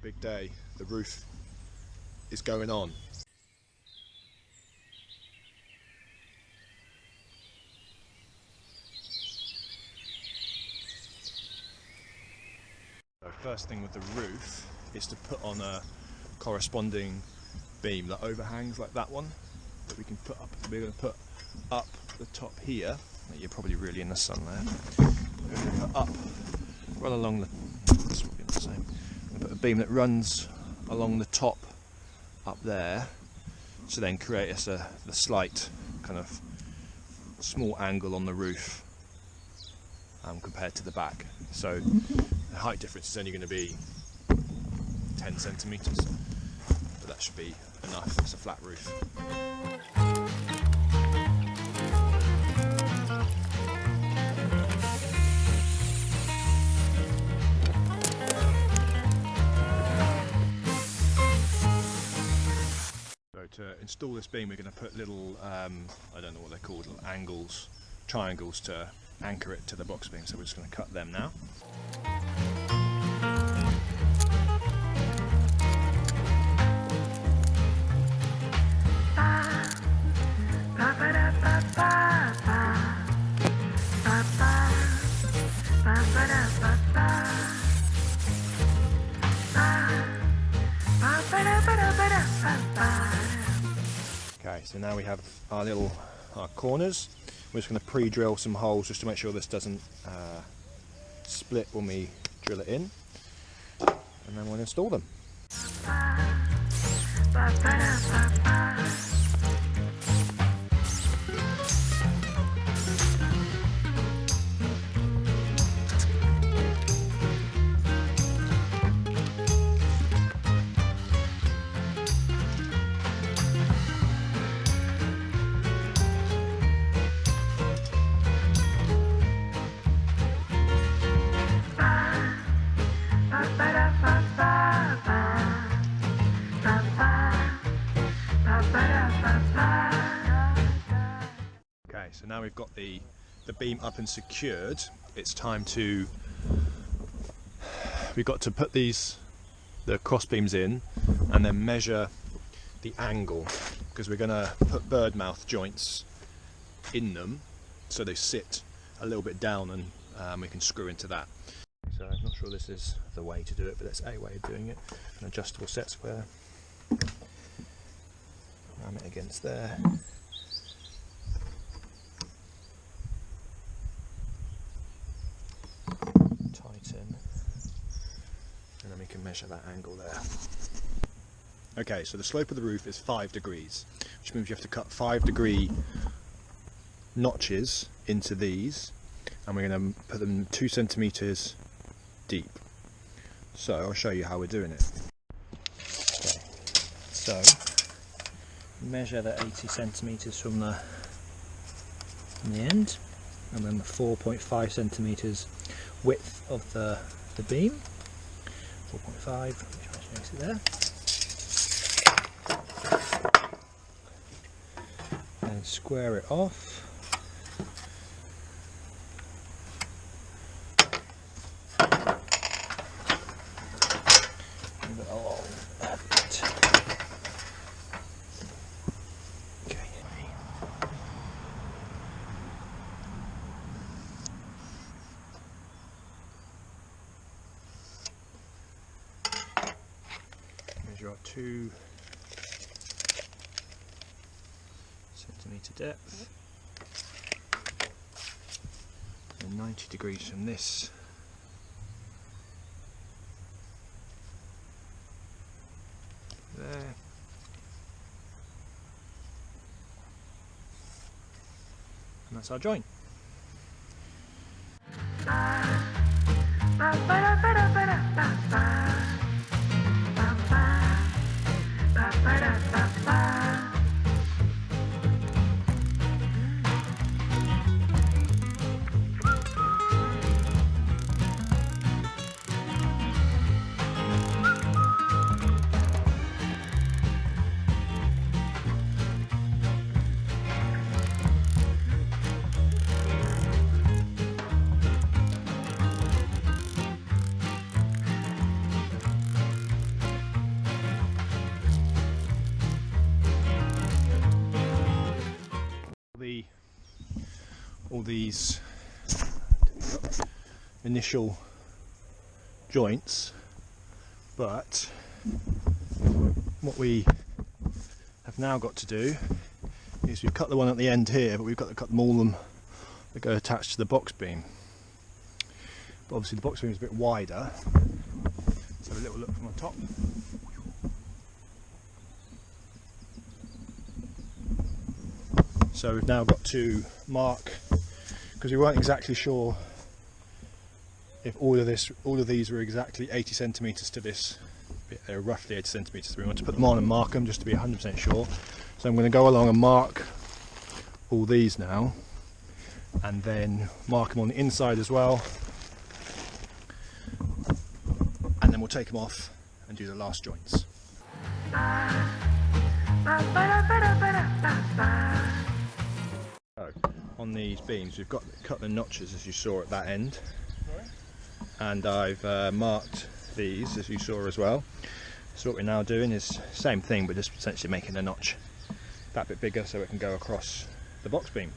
big day. The roof is going on. So first thing with the roof is to put on a corresponding beam that overhangs like that one that we can put up. We're going to put up the top here. You're probably really in the sun there. We're going to put up, run along the. This will be the same. We're going to put a beam that runs along the top up there, to then create us the slight kind of small angle on the roof compared to the back. So the height difference is only going to be 10 centimetres, but that should be enough. It's a flat roof. So to install this beam, we're going to put little, I don't know what they're called, little angles, triangles to anchor it to the box beam. So we're just going to cut them now. Okay, so now we have our corners. We're just going to pre-drill some holes just to make sure this doesn't split when we drill it in, and then we'll install them. Okay, so now we've got the beam up and secured. It's time to, we've got to put the cross beams in and then measure the angle, because we're going to put bird mouth joints in them so they sit a little bit down, and we can screw into that. So I'm not sure this is the way to do it, but that's a way of doing it. An adjustable set square. Ram it against there. Tighten. And then we can measure that angle there. Okay, so the slope of the roof is 5 degrees, which means you have to cut 5-degree notches into these, and we're going to put them 2 centimetres deep. So I'll show you how we're doing it. Okay, so measure the 80 centimetres from the end, and then the 4.5 centimetres width of the beam. 4.5, which makes it there. And square it off. Measure out 2 centimetre depth, and 90 degrees from this there, and that's our joint. all these initial joints, but what we have now got to do is we've cut the one at the end here, but we've got to cut them all that go attached to the box beam. But obviously the box beam is a bit wider. Let's have a little look from the top. So we've now got to mark, because we weren't exactly sure if all of these were exactly 80 centimetres to this bit. They're roughly 80 centimetres, so we want to put them on and mark them just to be 100% sure. So I'm going to go along and mark all these now, and then mark them on the inside as well, and then we'll take them off and do the last joints. So, on these beams we've got cut the notches as you saw at that end, and I've marked these as you saw as well. So what we're now doing is same thing, but just essentially making a notch that bit bigger so it can go across the box beam.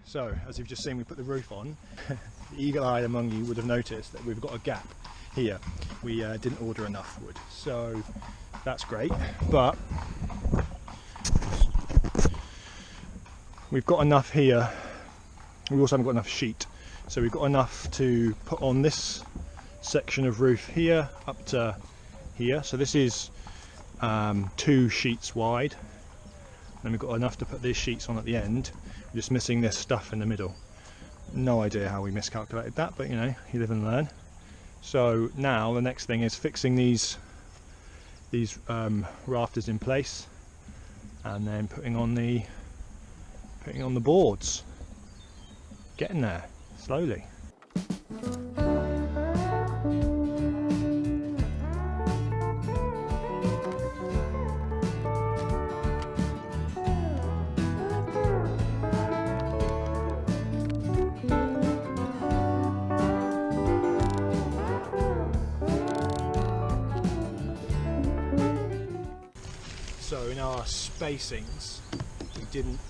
So, as you've just seen, we put the roof on. The eagle-eyed among you would have noticed that we've got a gap here. We didn't order enough wood, so that's great, but we've got enough here. We also haven't got enough sheet, so we've got enough to put on this section of roof here up to here. So this is 2 sheets wide, and we've got enough to put these sheets on at the end. We're just missing this stuff in the middle. No idea how we miscalculated that, but you know, you live and learn. So now the next thing is fixing these rafters in place, and then putting on the boards. Getting there slowly. So in our spacings, we didn't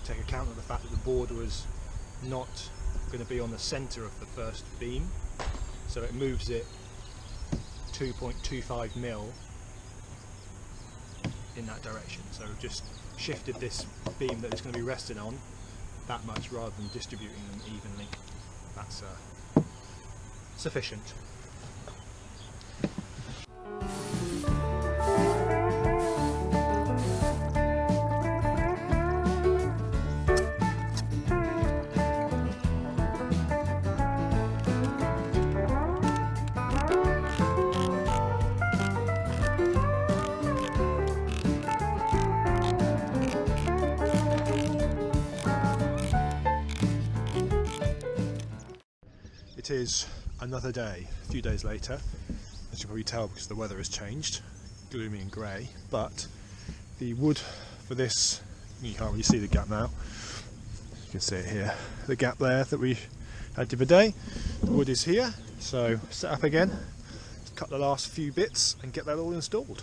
take account of the fact that the board was not going to be on the centre of the first beam, so it moves it 2.25 mil in that direction. So we've just shifted this beam that it's going to be resting on that much rather than distributing them evenly. That's sufficient. It is another day, a few days later, as you can probably tell because the weather has changed, gloomy and grey, but the wood for this, you can't really see the gap now, you can see it here, the gap there that we had the other day, the wood is here, so set up again, cut cut the last few bits and get that all installed.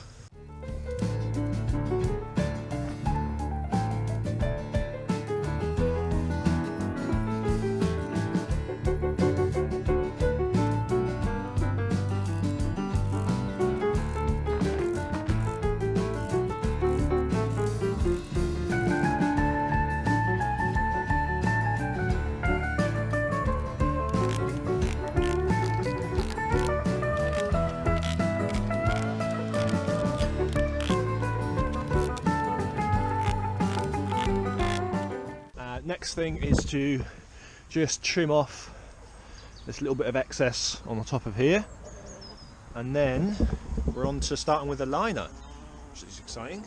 Next thing is to just trim off this little bit of excess on the top of here, and then we're on to starting with the liner, which is exciting.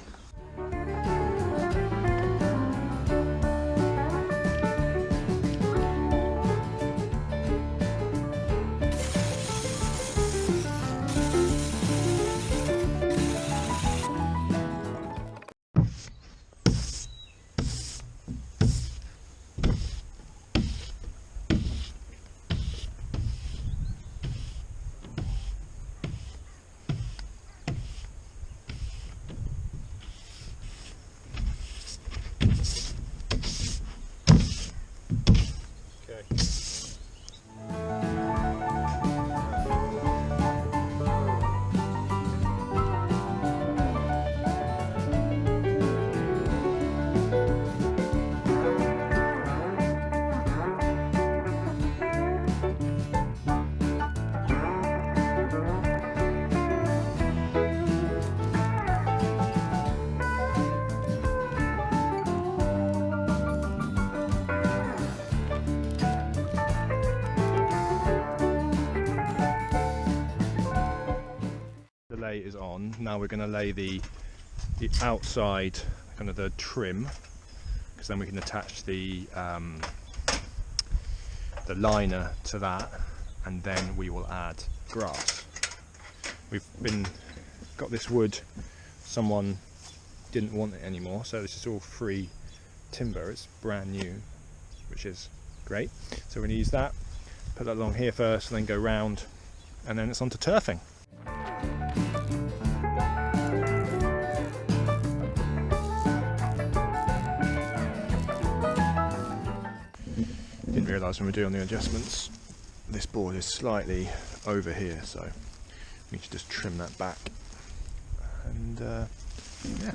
Lay is on. Now we're going to lay the outside, kind of the trim, because then we can attach the liner to that, and then we will add grass. We've got this wood, someone didn't want it anymore, so this is all free timber. It's brand new, which is great. So we're going to use that, put that along here first, and then go round, and then it's on to turfing. Didn't realise when we were doing the adjustments, this board is slightly over here, so we should just trim that back, and yeah.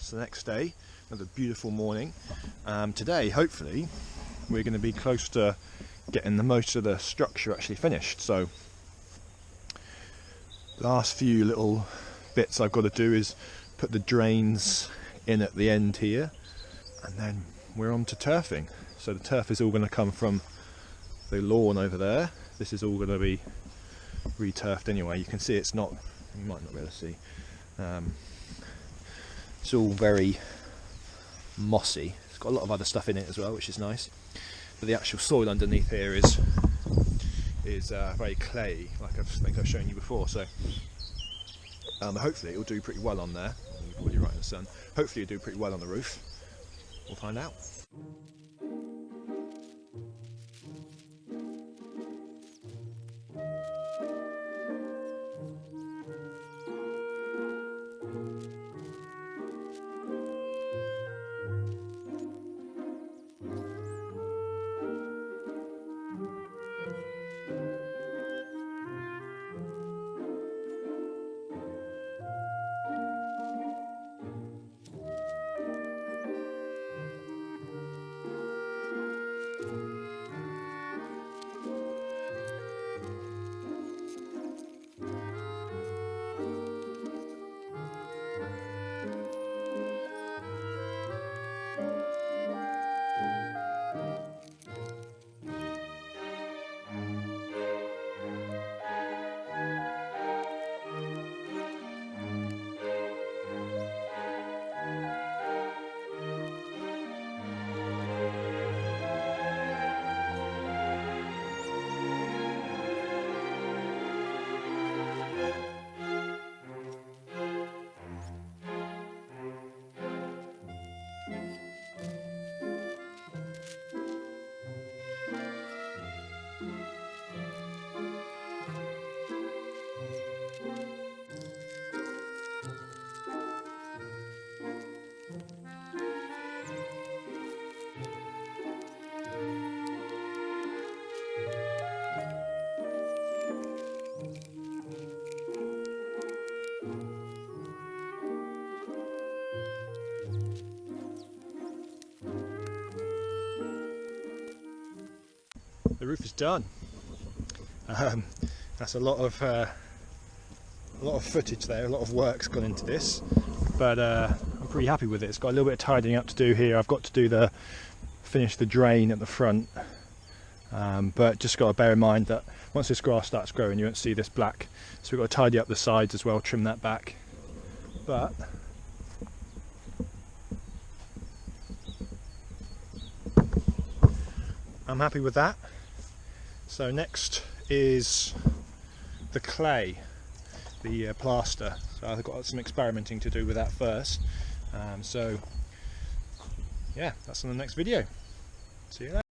So the next day, another beautiful morning. Today, hopefully, we're going to be close to getting the most of the structure actually finished. So, the last few little bits I've got to do is put the drains in at the end here, and then we're on to turfing. So the turf is all going to come from the lawn over there. This is all going to be re-turfed anyway. You can see it's not, you might not be able to see. It's all very mossy. It's got a lot of other stuff in it as well, which is nice. But the actual soil underneath here is very clay, like I think I've shown you before. So hopefully it'll do pretty well on there. You're probably right in the sun. Hopefully it'll do pretty well on the roof. We'll find out. roof is done. That's a lot of footage there, a lot of work's gone into this, but I'm pretty happy with it. It's got a little bit of tidying up to do here. I've got to do finish the drain at the front, but just got to bear in mind that once this grass starts growing you won't see this black, so we've got to tidy up the sides as well, trim that back. But I'm happy with that. So next is the clay, the plaster. So I've got some experimenting to do with that first. So yeah, that's in the next video. See you later.